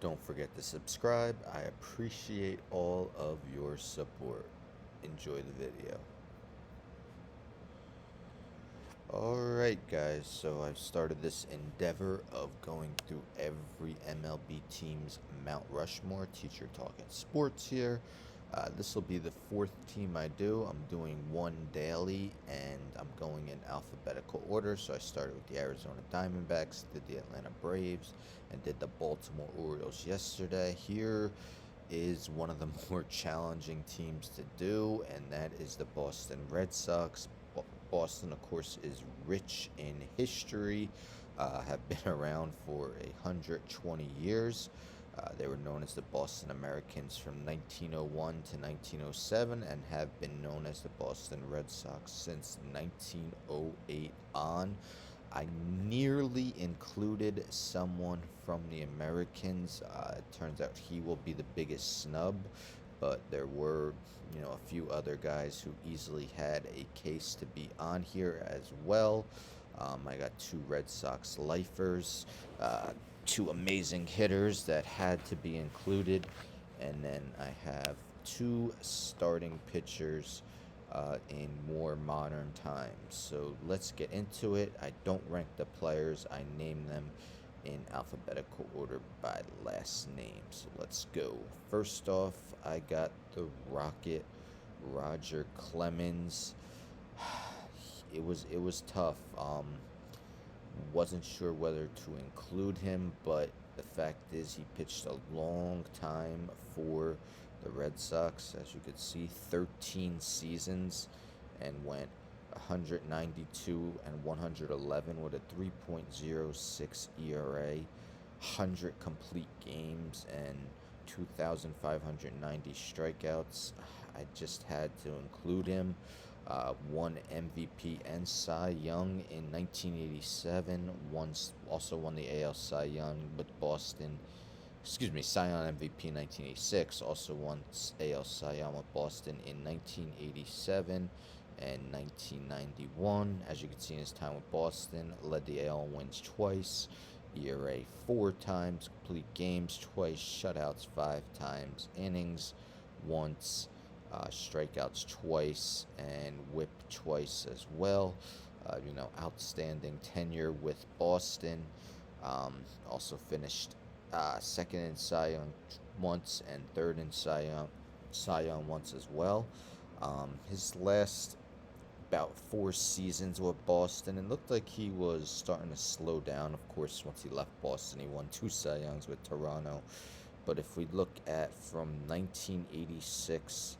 Don't forget to subscribe. I appreciate all of your support. Enjoy the video. Alright, guys, so I've started this endeavor of going through every MLB team's Mount Rushmore. Teacher talking sports here. This will be the fourth team I do. I'm doing one daily, and I'm going in alphabetical order. So I started with the Arizona Diamondbacks, did the Atlanta Braves, and did the Baltimore Orioles yesterday. Here is one of the more challenging teams to do, and that is the Boston Red Sox. Boston, of course, is rich in history, have been around for 120 years. They were known as the Boston Americans from 1901 to 1907 and have been known as the Boston Red Sox since 1908 on. I nearly included someone from the Americans. It turns out he will be the biggest snub, but there were, a few other guys who easily had a case to be on here as well. I got two Red Sox lifers, two amazing hitters that had to be included, and then I have two starting pitchers in more modern times. So let's get into it. I don't rank the players, I name them in alphabetical order by last name. So let's go. First off, I got the Rocket, Roger Clemens. It was tough. Wasn't sure whether to include him, but the fact is he pitched a long time for the Red Sox. As you could see, 13 seasons, and went 192 and 111 with a 3.06 ERA, 100 complete games, and 2,590 strikeouts. I just had to include him. Won MVP and Cy Young in 1987. Also won the AL Cy Young with Boston. Cy Young MVP in 1986. Also won AL Cy Young with Boston in 1987 and 1991. As you can see in his time with Boston, led the AL wins twice, ERA 4 times, complete games twice, shutouts 5 times, innings once, strikeouts twice, and whip twice as well. Outstanding tenure with Boston. Also finished second in Cy Young once and third in Cy Young once as well. His last about 4 seasons with Boston, and looked like he was starting to slow down. Of course, once he left Boston, he won 2 Cy Youngs with Toronto. But if we look at from 1986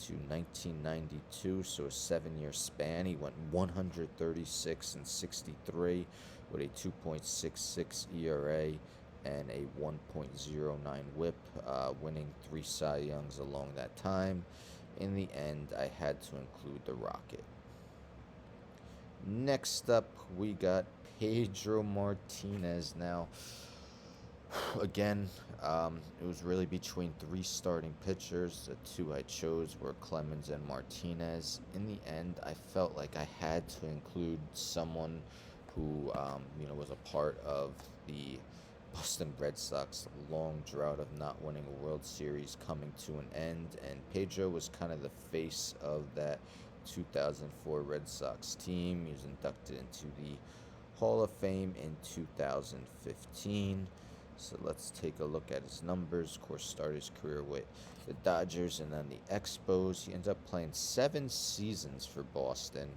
to 1992, so a 7-year span, he went 136 and 63 with a 2.66 ERA and a 1.09 whip, winning 3 Cy Youngs along that time. In the end, I had to include the Rocket. Next up, we got Pedro Martinez. Now, again, it was really between 3 starting pitchers. The 2 I chose were Clemens and Martinez. In the end, I felt like I had to include someone who, was a part of the Boston Red Sox long drought of not winning a World Series coming to an end, and Pedro was kind of the face of that 2004 Red Sox team. He was inducted into the Hall of Fame in 2015. So let's take a look at his numbers. Of course, started his career with the Dodgers and then the Expos. He ends up playing 7 seasons for Boston,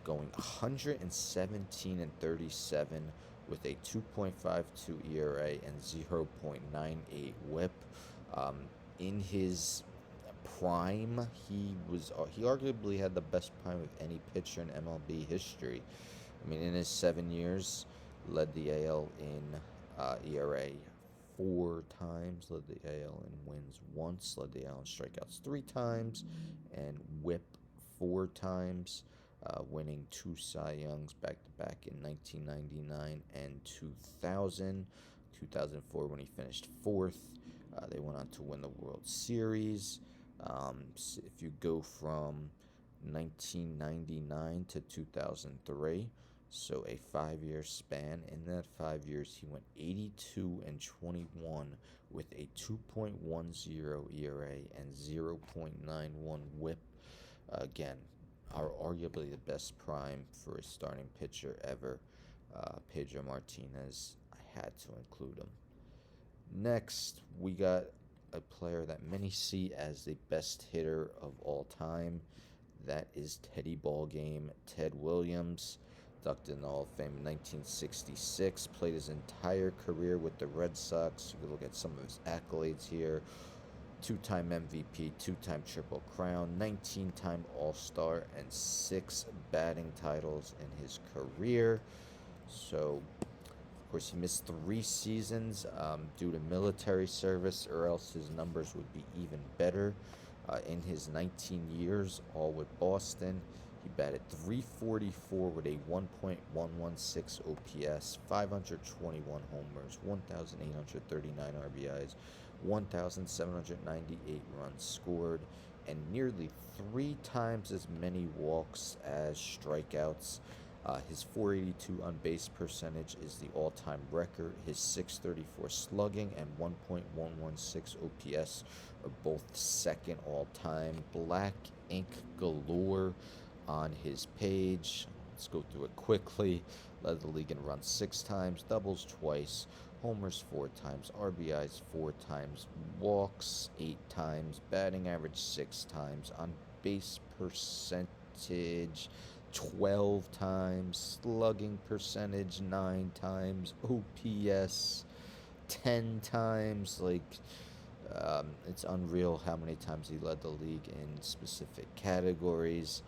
going 117 and 37 with a 2.52 ERA and 0.98 WHIP. In his prime, he arguably had the best prime of any pitcher in MLB history. I mean, in his 7 years, led the AL in ERA 4 times, led the AL in wins once, led the AL in strikeouts 3 times, and whip 4 times, winning 2 Cy Youngs back-to-back in 1999 and 2000. 2004 when he finished 4th. They went on to win the World Series. If you go from 1999 to 2003, So a 5-year span. In that 5 years, he went 82 and 21 with a 2.10 ERA and 0.91 WHIP. Again, are arguably the best prime for a starting pitcher ever. Pedro Martinez, I had to include him. Next, we got a player that many see as the best hitter of all time. That is Teddy Ballgame, Ted Williams, ducked in the Hall of Fame in 1966, played his entire career with the Red Sox. You can look at some of his accolades here. Two-time MVP, two-time Triple Crown, 19-time All-Star, and 6 batting titles in his career. So, of course, he missed 3 seasons due to military service, or else his numbers would be even better. In his 19 years, all with Boston, he batted .344 with a 1.116 OPS, 521 homers, 1,839 RBIs, 1,798 runs scored, and nearly 3 times as many walks as strikeouts. His .482 on base percentage is the all-time record. His .634 slugging and 1.116 OPS are both second all-time. Black ink galore on his page. Let's go through it quickly. Led the league in runs 6 times, doubles twice, homers 4 times, RBIs 4 times, walks 8 times, batting average 6 times, on base percentage 12 times, slugging percentage 9 times, OPS 10 times. It's unreal how many times he led the league in specific categories.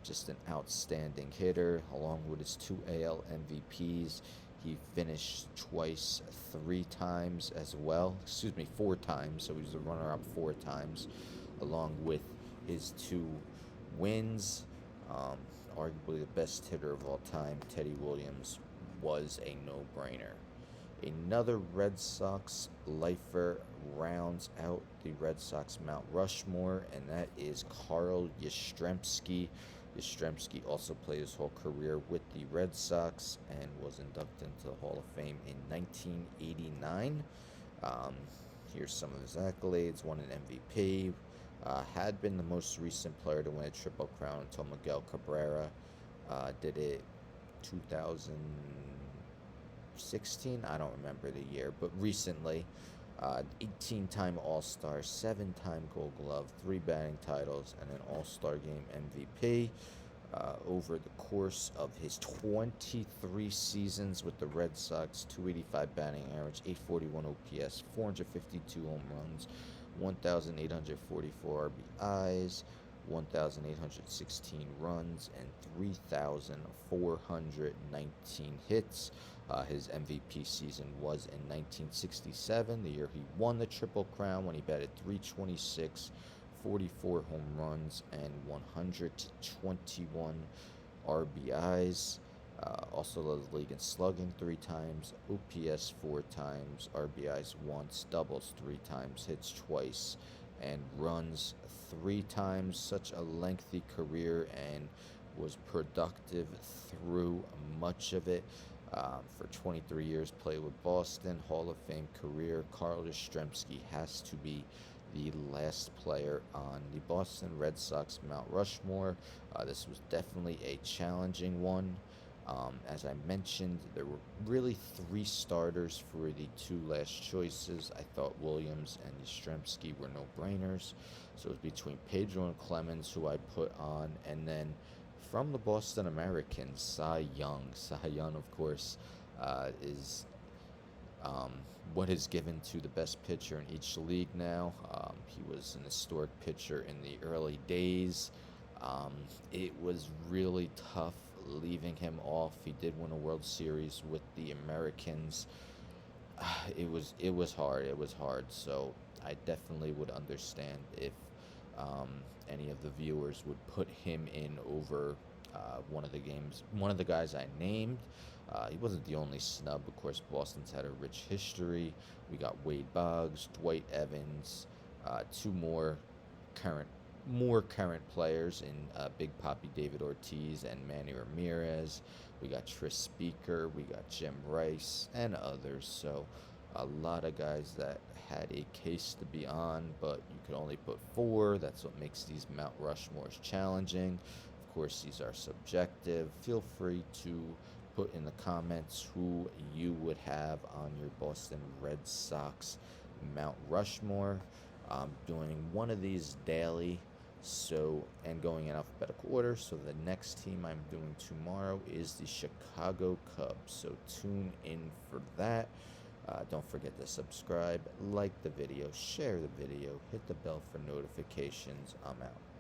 Just an outstanding hitter, along with his 2 AL MVPs. He finished twice, 3 times as well. 4 times. So he was the runner-up 4 times, along with his 2 wins. Arguably the best hitter of all time, Teddy Williams, was a no-brainer. Another Red Sox lifer rounds out the Red Sox Mount Rushmore, and that is Carl Yastrzemski. Yastrzemski also played his whole career with the Red Sox and was inducted into the Hall of Fame in 1989. Here's some of his accolades. Won an MVP. Had been the most recent player to win a Triple Crown until Miguel Cabrera did it 2016. I don't remember the year, but recently. 18-time All-Star, 7-time Gold Glove, 3 batting titles, and an All-Star Game MVP. Over the course of his 23 seasons with the Red Sox, 285 batting average, 841 OPS, 452 home runs, 1,844 RBIs, 1,816 runs, and 3,419 hits. His MVP season was in 1967, the year he won the Triple Crown, when he batted .326, 44 home runs, and 121 RBIs. Also led the league in slugging 3 times, OPS 4 times, RBIs once, doubles 3 times, hits twice, and runs 3 times. Such a lengthy career, and was productive through much of it. For 23 years, played with Boston, Hall of Fame career. Carl Yastrzemski has to be the last player on the Boston Red Sox Mount Rushmore. This was definitely a challenging one. As I mentioned, there were really 3 starters for the 2 last choices. I thought Williams and Yastrzemski were no-brainers. So it was between Pedro and Clemens, who I put on, and then from the Boston Americans, Cy Young. Cy Young, of course, is what is given to the best pitcher in each league now. He was an historic pitcher in the early days. It was really tough leaving him off. He did win a World Series with the Americans. It was hard. It was hard. So I definitely would understand if any of the viewers would put him in over one of the guys I named. He wasn't the only snub. Of course, Boston's had a rich history. We got Wade Boggs, Dwight Evans, 2 more current more current players in Big Poppy David Ortiz and Manny Ramirez. We got Tris Speaker, we got Jim Rice, and others. So a lot of guys that had a case to be on, but you could only put four. That's what makes these Mount Rushmores challenging. Of course, these are subjective. Feel free to put in the comments who you would have on your Boston Red Sox Mount Rushmore. I'm doing one of these daily, so, and going in alphabetical order. So the next team I'm doing tomorrow is the Chicago Cubs. So tune in for that. Don't forget to subscribe, like the video, share the video, hit the bell for notifications. I'm out.